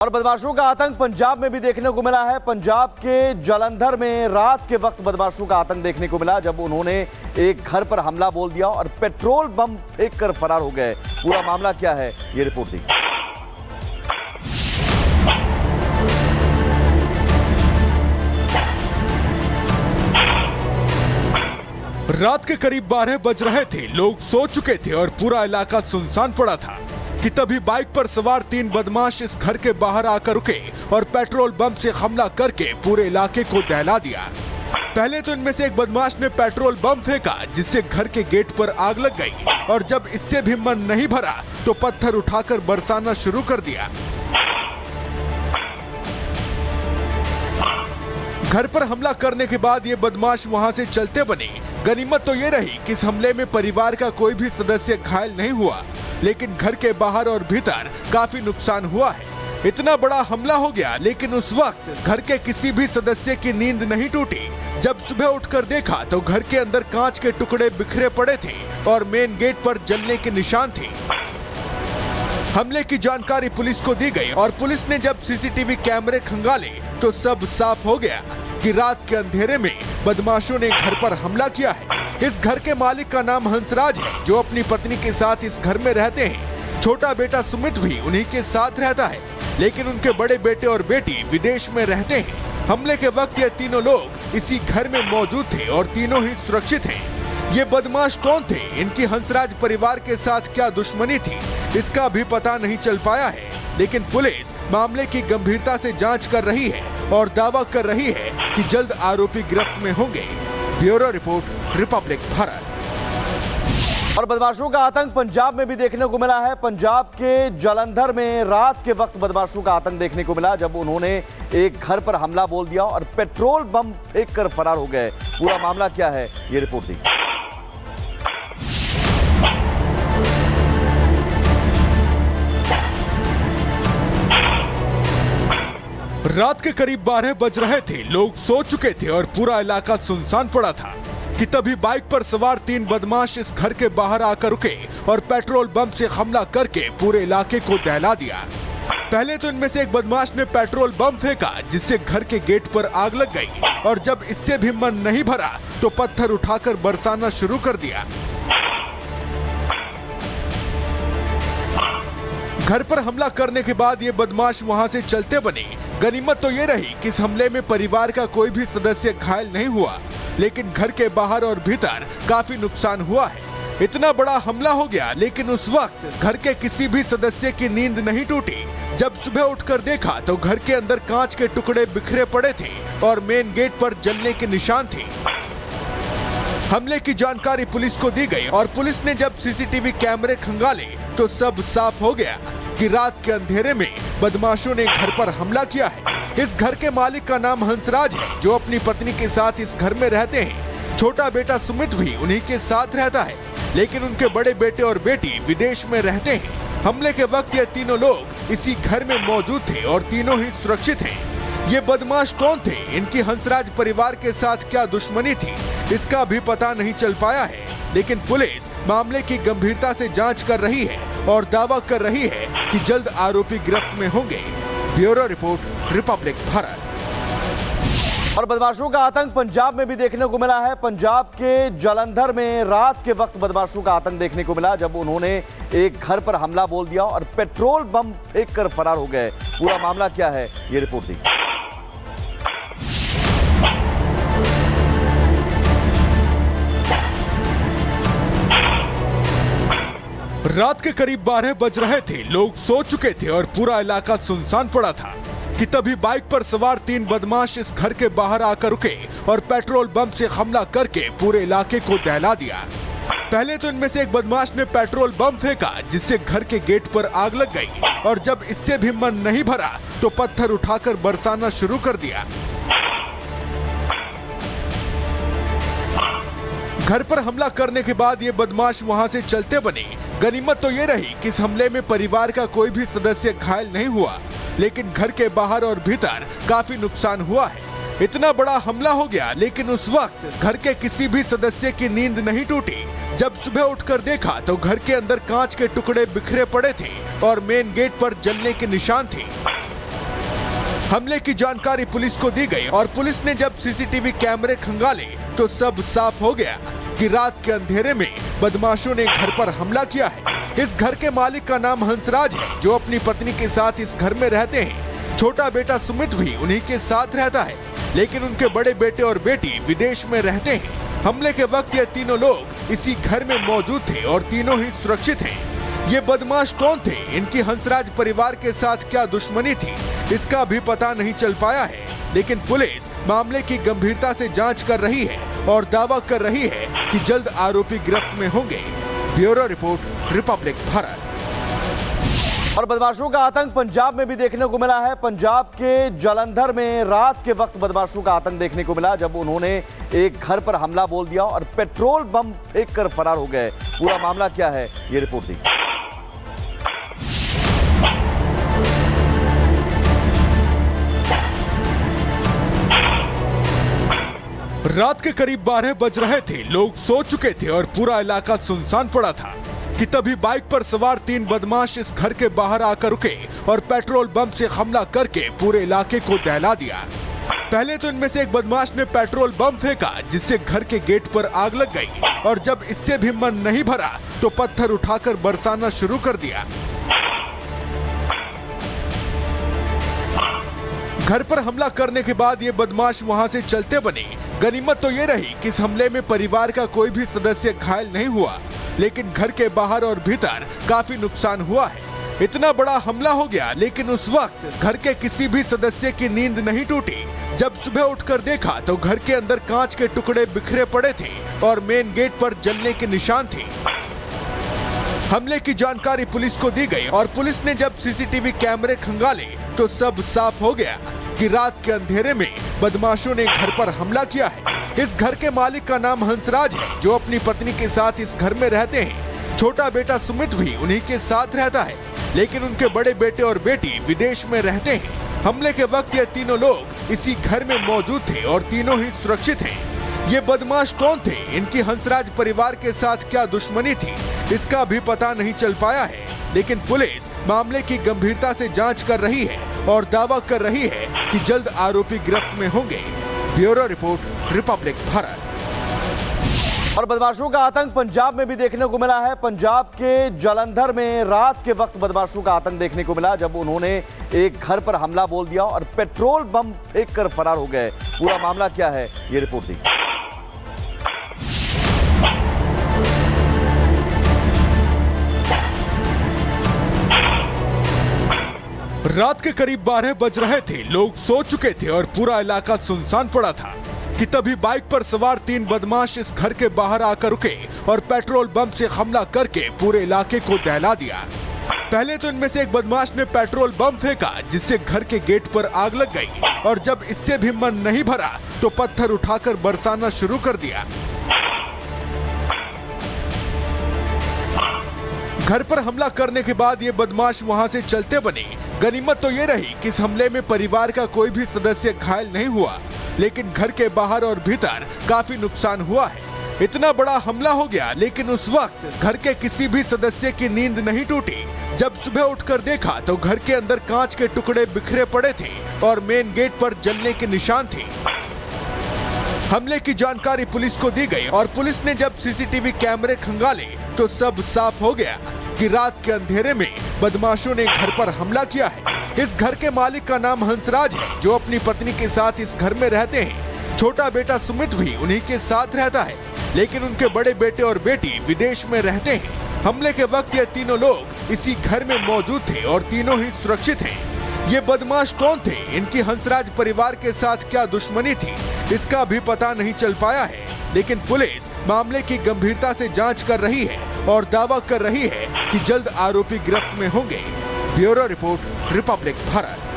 और बदमाशों का आतंक पंजाब में भी देखने को मिला है। पंजाब के जालंधर में रात के वक्त बदमाशों का आतंक देखने को मिला जब उन्होंने एक घर पर हमला बोल दिया और पेट्रोल बम फेंक कर फरार हो गए। पूरा मामला क्या है, ये रिपोर्ट देखिए। रात के करीब 12 बज रहे थे। लोग सो चुके थे और पूरा इलाका सुनसान पड़ा था कि तभी बाइक पर सवार 3 बदमाश इस घर के बाहर आकर रुके और पेट्रोल बम से हमला करके पूरे इलाके को दहला दिया। पहले तो इनमें से एक बदमाश ने पेट्रोल बम फेंका जिससे घर के गेट पर आग लग गई और जब इससे भी मन नहीं भरा तो पत्थर उठाकर बरसाना शुरू कर दिया। घर पर हमला करने के बाद ये बदमाश वहां से चलते बने। गनीमत तो ये रही कि इस हमले में परिवार का कोई भी सदस्य घायल नहीं हुआ, लेकिन घर के बाहर और भीतर काफी नुकसान हुआ है। इतना बड़ा हमला हो गया, लेकिन उस वक्त घर के किसी भी सदस्य की नींद नहीं टूटी। जब सुबह उठकर देखा तो घर के अंदर कांच के टुकड़े बिखरे पड़े थे और मेन गेट पर जलने के निशान थे। हमले की जानकारी पुलिस को दी गई और पुलिस ने जब सीसीटीवी कैमरे खंगाले तो सब साफ हो गया कि रात के अंधेरे में बदमाशों ने घर पर हमला किया है। इस घर के मालिक का नाम हंसराज है, जो अपनी पत्नी के साथ इस घर में रहते हैं। छोटा बेटा सुमित भी उन्हीं के साथ रहता है, लेकिन उनके बड़े बेटे और बेटी विदेश में रहते हैं। हमले के वक्त ये तीनों लोग इसी घर में मौजूद थे और तीनों ही सुरक्षित हैं। ये बदमाश कौन थे, इनकी हंसराज परिवार के साथ क्या दुश्मनी थी, इसका भी पता नहीं चल पाया है। लेकिन पुलिस मामले की गंभीरता से जांच कर रही है और दावा कर रही है कि जल्द आरोपी गिरफ्त में होंगे। Bureau report, Republic Bharat. और बदमाशों का आतंक पंजाब में भी देखने को मिला है। पंजाब के जालंधर में रात के वक्त बदमाशों का आतंक देखने को मिला जब उन्होंने एक घर पर हमला बोल दिया और पेट्रोल बम फेंक कर फरार हो गए। पूरा मामला क्या है, ये रिपोर्ट देखिए। रात के करीब 12 बज रहे थे। लोग सो चुके थे और पूरा इलाका सुनसान पड़ा था कि तभी बाइक पर सवार 3 बदमाश इस घर के बाहर आकर रुके और पेट्रोल बम से हमला करके पूरे इलाके को दहला दिया। पहले तो इनमें से एक बदमाश ने पेट्रोल बम फेंका जिससे घर के गेट पर आग लग गई और जब इससे भी मन नहीं भरा तो पत्थर उठाकर बरसाना शुरू कर दिया। घर पर हमला करने के बाद ये बदमाश वहां से चलते बने। गनीमत तो ये रही कि इस हमले में परिवार का कोई भी सदस्य घायल नहीं हुआ, लेकिन घर के बाहर और भीतर काफी नुकसान हुआ है। इतना बड़ा हमला हो गया, लेकिन उस वक्त घर के किसी भी सदस्य की नींद नहीं टूटी। जब सुबह उठकर देखा तो घर के अंदर कांच के टुकड़े बिखरे पड़े थे और मेन गेट पर जलने के निशान थे। हमले की जानकारी पुलिस को दी गई और पुलिस ने जब सीसीटीवी कैमरे खंगाले तो सब साफ हो गया कि रात के अंधेरे में बदमाशों ने घर पर हमला किया है। इस घर के मालिक का नाम हंसराज है, जो अपनी पत्नी के साथ इस घर में रहते हैं। छोटा बेटा सुमित भी उन्हीं के साथ रहता है, लेकिन उनके बड़े बेटे और बेटी विदेश में रहते हैं। हमले के वक्त ये तीनों लोग इसी घर में मौजूद थे और तीनों ही सुरक्षित हैं। ये बदमाश कौन थे, इनकी हंसराज परिवार के साथ क्या दुश्मनी थी, इसका भी पता नहीं चल पाया है। लेकिन पुलिस मामले की गंभीरता से जांच कर रही है और दावा कर रही है कि जल्द आरोपी गिरफ्त में होंगे। Bureau report, Republic Bharat. और बदमाशों का आतंक पंजाब में भी देखने को मिला है। पंजाब के जालंधर में रात के वक्त बदमाशों का आतंक देखने को मिला जब उन्होंने एक घर पर हमला बोल दिया और पेट्रोल बम फेंक कर फरार हो गए। पूरा मामला क्या है, ये रिपोर्ट देखिए। रात के करीब 12 बज रहे थे। लोग सो चुके थे और पूरा इलाका सुनसान पड़ा था कि तभी बाइक पर सवार 3 बदमाश इस घर के बाहर आकर रुके और पेट्रोल बम से हमला करके पूरे इलाके को दहला दिया। पहले तो इनमें से एक बदमाश ने पेट्रोल बम फेंका जिससे घर के गेट पर आग लग गई और जब इससे भी मन नहीं भरा तो पत्थर उठाकर बरसाना शुरू कर दिया। घर पर हमला करने के बाद ये बदमाश वहां से चलते बने। गनीमत तो ये रही कि इस हमले में परिवार का कोई भी सदस्य घायल नहीं हुआ, लेकिन घर के बाहर और भीतर काफी नुकसान हुआ है। इतना बड़ा हमला हो गया, लेकिन उस वक्त घर के किसी भी सदस्य की नींद नहीं टूटी। जब सुबह उठकर देखा तो घर के अंदर कांच के टुकड़े बिखरे पड़े थे और मेन गेट पर जलने के निशान थे। हमले की जानकारी पुलिस को दी गई और पुलिस ने जब सीसीटीवी कैमरे खंगाले तो सब साफ हो गया कि रात के अंधेरे में बदमाशों ने घर पर हमला किया है। इस घर के मालिक का नाम हंसराज है, जो अपनी पत्नी के साथ इस घर में रहते हैं। छोटा बेटा सुमित भी उन्हीं के साथ रहता है, लेकिन उनके बड़े बेटे और बेटी विदेश में रहते हैं। हमले के वक्त ये तीनों लोग इसी घर में मौजूद थे और तीनों ही सुरक्षित हैं। ये बदमाश कौन थे, इनकी हंसराज परिवार के साथ क्या दुश्मनी थी, इसका भी पता नहीं चल पाया है। लेकिन पुलिस मामले की गंभीरता से जांच कर रही है और दावा कर रही है कि जल्द आरोपी गिरफ्त में होंगे। Bureau report, Republic Bharat. और बदमाशों का आतंक पंजाब में भी देखने को मिला है। पंजाब के जालंधर में रात के वक्त बदमाशों का आतंक देखने को मिला, जब उन्होंने एक घर पर हमला बोल दिया और पेट्रोल बम फेंककर फरार हो गए। पूरा मामला क्या है, ये रिपोर्ट दी। रात के करीब 12 बज रहे थे। लोग सो चुके थे और पूरा इलाका सुनसान पड़ा था कि तभी बाइक पर सवार 3 बदमाश इस घर के बाहर आकर रुके और पेट्रोल बम से हमला करके पूरे इलाके को दहला दिया। पहले तो इनमें से एक बदमाश ने पेट्रोल बम फेंका, जिससे घर के गेट पर आग लग गई और जब इससे भी मन नहीं भरा तो पत्थर उठाकर बरसाना शुरू कर दिया। घर पर हमला करने के बाद ये बदमाश वहां से चलते बने। गनीमत तो ये रही कि इस हमले में परिवार का कोई भी सदस्य घायल नहीं हुआ, लेकिन घर के बाहर और भीतर काफी नुकसान हुआ है। इतना बड़ा हमला हो गया, लेकिन उस वक्त घर के किसी भी सदस्य की नींद नहीं टूटी। जब सुबह उठकर देखा तो घर के अंदर कांच के टुकड़े बिखरे पड़े थे और मेन गेट पर जलने के निशान थे। हमले की जानकारी पुलिस को दी गई और पुलिस ने जब सीसीटीवी कैमरे खंगाले तो सब साफ हो गया कि रात के अंधेरे में बदमाशों ने घर पर हमला किया है। इस घर के मालिक का नाम हंसराज है, जो अपनी पत्नी के साथ इस घर में रहते हैं। छोटा बेटा सुमित भी उन्हीं के साथ रहता है, लेकिन उनके बड़े बेटे और बेटी विदेश में रहते हैं। हमले के वक्त ये तीनों लोग इसी घर में मौजूद थे और तीनों ही सुरक्षित हैं। ये बदमाश कौन थे, इनकी हंसराज परिवार के साथ क्या दुश्मनी थी, इसका भी पता नहीं चल पाया है। लेकिन पुलिस मामले की गंभीरता से जांच कर रही है और दावा कर रही है कि जल्द आरोपी गिरफ्त में होंगे। Bureau report, Republic Bharat. और बदमाशों का आतंक पंजाब में भी देखने को मिला है। पंजाब के जालंधर में रात के वक्त बदमाशों का आतंक देखने को मिला, जब उन्होंने एक घर पर हमला बोल दिया और पेट्रोल बम फेंककर फरार हो गए। पूरा मामला क्या है, ये रिपोर्ट दी। रात के करीब 12 बज रहे थे। लोग सो चुके थे और पूरा इलाका सुनसान पड़ा था कि तभी बाइक पर सवार 3 बदमाश इस घर के बाहर आकर रुके और पेट्रोल बम से हमला करके पूरे इलाके को दहला दिया। पहले तो इनमें से एक बदमाश ने पेट्रोल बम फेंका, जिससे घर के गेट पर आग लग गई और जब इससे भी मन नहीं भरा तो पत्थर उठाकर बरसाना शुरू कर दिया। घर पर हमला करने के बाद ये बदमाश वहां से चलते बने। गनीमत तो ये रही कि इस हमले में परिवार का कोई भी सदस्य घायल नहीं हुआ, लेकिन घर के बाहर और भीतर काफी नुकसान हुआ है। इतना बड़ा हमला हो गया, लेकिन उस वक्त घर के किसी भी सदस्य की नींद नहीं टूटी। जब सुबह उठकर देखा तो घर के अंदर कांच के टुकड़े बिखरे पड़े थे और मेन गेट पर जलने के निशान थे। हमले की जानकारी पुलिस को दी गई और पुलिस ने जब सीसीटीवी कैमरे खंगाले तो सब साफ हो गया कि रात के अंधेरे में बदमाशों ने घर पर हमला किया है। इस घर के मालिक का नाम हंसराज है, जो अपनी पत्नी के साथ इस घर में रहते हैं। छोटा बेटा सुमित भी उन्हीं के साथ रहता है, लेकिन उनके बड़े बेटे और बेटी विदेश में रहते हैं। हमले के वक्त ये तीनों लोग इसी घर में मौजूद थे और तीनों ही सुरक्षित हैं। ये बदमाश कौन थे, इनकी हंसराज परिवार के साथ क्या दुश्मनी थी, इसका भी पता नहीं चल पाया है। लेकिन पुलिस मामले की गंभीरता से जांच कर रही है और दावा कर रही है कि जल्द आरोपी गिरफ्त में होंगे। Bureau report, Republic Bharat.